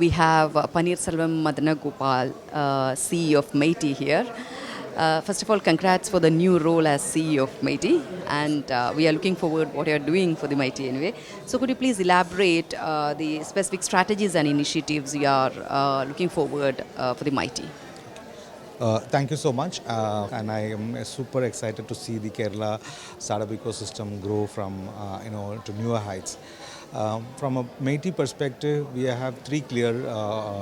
We have Panneerselvam Madanagopal, CEO of MeitY here. First of all, congrats for the new role as CEO of MeitY, and we are looking forward what you are doing for the MeitY anyway. So could you please elaborate the specific strategies and initiatives you are looking forward for the MeitY? Thank you so much, and I am super excited to see the Kerala startup ecosystem grow from to newer heights. From a MeitY perspective, we have three clear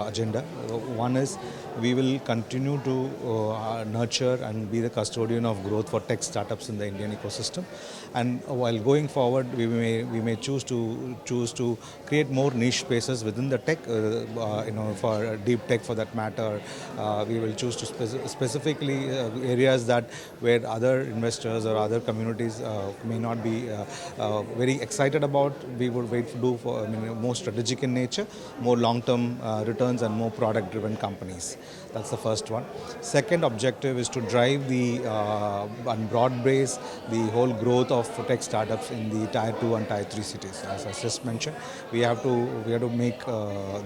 agenda. One is we will continue to nurture and be the custodian of growth for tech startups in the Indian ecosystem, and while going forward, we may choose to create more niche spaces within the tech, for deep tech for that matter. We will choose to specifically areas that where other investors or other communities may not be very excited about. We would wait to do for more strategic in nature, more long-term returns, and more product-driven companies. That's the first one. Second objective is to drive the and broad base the whole growth of tech startups in the Tier 2 and Tier 3 cities. As I just mentioned, we have to make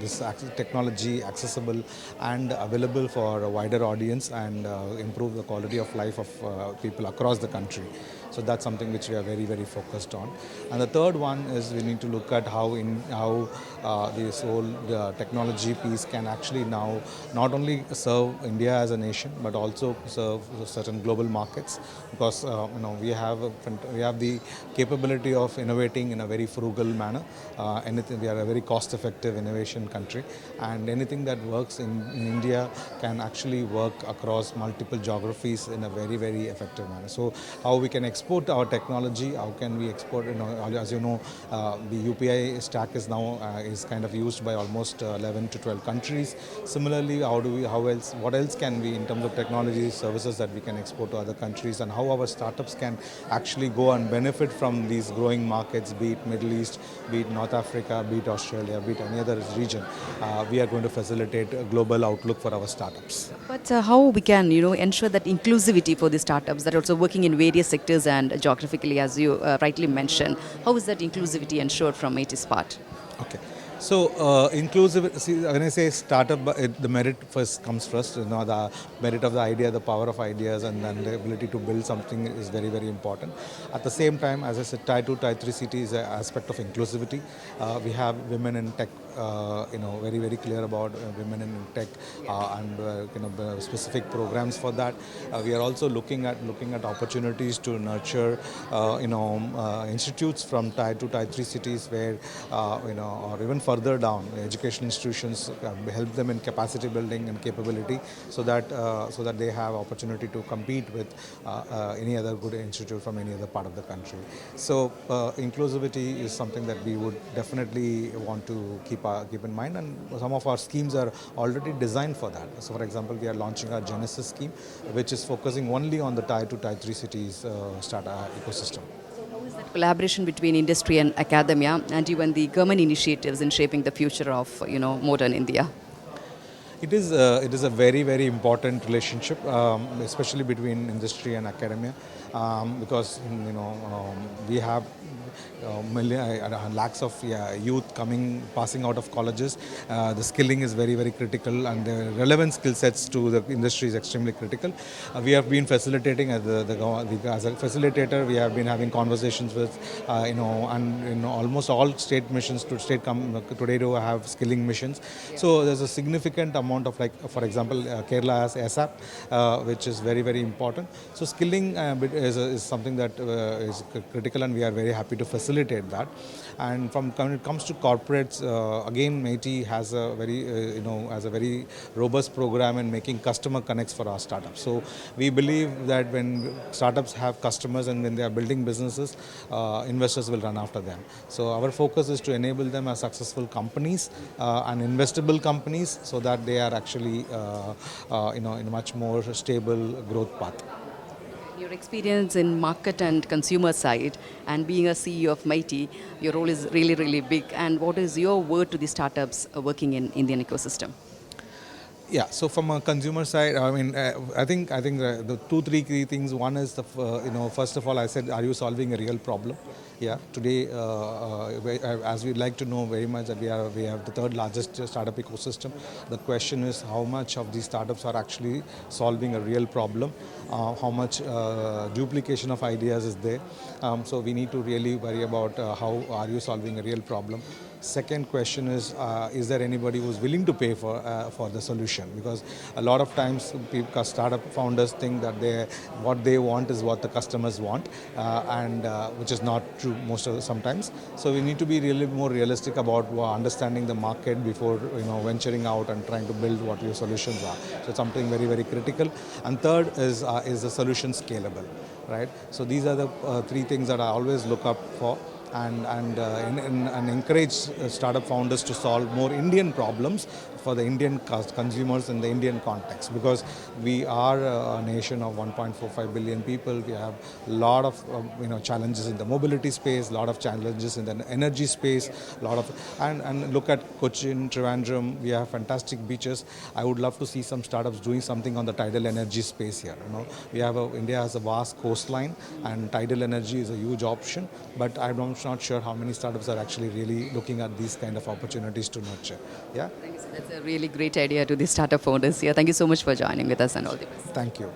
this technology accessible and available for a wider audience and improve the quality of life of people across the country. So that's something which we are very, very focused on. And the third one is we need to look at how this whole technology piece can actually now not only serve India as a nation but also serve certain global markets, because we have the capability of innovating in a very frugal manner. We are a very cost-effective innovation country, and anything that works in India can actually work across multiple geographies in a very, very effective manner. So how we can export our technology, how can we export, as you know, the UPI stack is now is kind of used by almost 11 to 12 countries. Similarly, what else can we, in terms of technology services that we can export to other countries, and how our startups can actually go and benefit from these growing markets, be it Middle East, be it North Africa, be it Australia, be it any other region. We are going to facilitate a global outlook for our startups. But how we can ensure that inclusivity for the startups that are also working in various sectors and geographically, as you rightly mentioned, how is that inclusivity ensured from MeitY's part? Okay. So inclusive. See, when I say startup, the merit first comes first. The merit of the idea, the power of ideas, and then the ability to build something is very, very important. At the same time, as I said, Tier 2, Tier 3 cities is an aspect of inclusivity. We have women in tech. Very, very clear about women in tech, and specific programs for that. We are also looking at opportunities to nurture institutes from Tier 2, Tier 3 cities where or even further down, education institutions help them in capacity building and capability, so that they have opportunity to compete with any other good institute from any other part of the country. So inclusivity is something that we would definitely want to keep in mind, and some of our schemes are already designed for that. So for example, we are launching our Genesis scheme, which is focusing only on the Tier 2, Tier 3 cities startup ecosystem. Collaboration between industry and academia, and even the government initiatives in shaping the future of modern India? It is a very, very important relationship, especially between industry and academia, because we have lakhs of youth passing out of colleges. The skilling is very, very critical, and the relevant skill sets to the industry is extremely critical. We have been facilitating as a facilitator. We have been having conversations with almost all state missions today to have skilling missions. So there's a significant amount of, like, for example, Kerala has ASAP, which is very, very important. So skilling is something that is critical, and we are very happy to facilitate that. And when it comes to corporates, again, MeitY has a very robust program in making customer connects for our startups. So we believe that when startups have customers and when they are building businesses, investors will run after them. So our focus is to enable them as successful companies and investable companies, so that they are actually in a much more stable growth path. Your experience in market and consumer side, and being a CEO of MeitY, your role is really, really big. And what is your word to the startups working in Indian ecosystem? Yeah, so from a consumer side, I mean, I think the two three key things. One is first of all, I said, are you solving a real problem? Yeah, today, as we'd like to know very much that we have the third largest startup ecosystem. The question is how much of these startups are actually solving a real problem, how much duplication of ideas is there. So we need to really worry about how are you solving a real problem. Second question is there anybody who's willing to pay for the solution? Because a lot of times people, startup founders think that what they want is what the customers want, and which is not true most of sometimes. So we need to be really more realistic about understanding the market before venturing out and trying to build what your solutions are. So it's something very very critical. And third is the solution scalable, right? So these are the three things that I always look up for, and encourage startup founders to solve more Indian problems for the Indian consumers in the Indian context, because we are a nation of 1.45 billion people. We have a lot of challenges in the mobility space, a lot of challenges in the energy space, a lot of and look at Cochin, Trivandrum. We have fantastic beaches. I would love to see some startups doing something on the tidal energy space here. India has a vast coastline, and tidal energy is a huge option. But I'm not sure how many startups are actually really looking at these kind of opportunities to nurture. Yeah. Thank you, sir. That's a really great idea to the startup founders here. Thank you so much for joining with us and all the best. Thank you.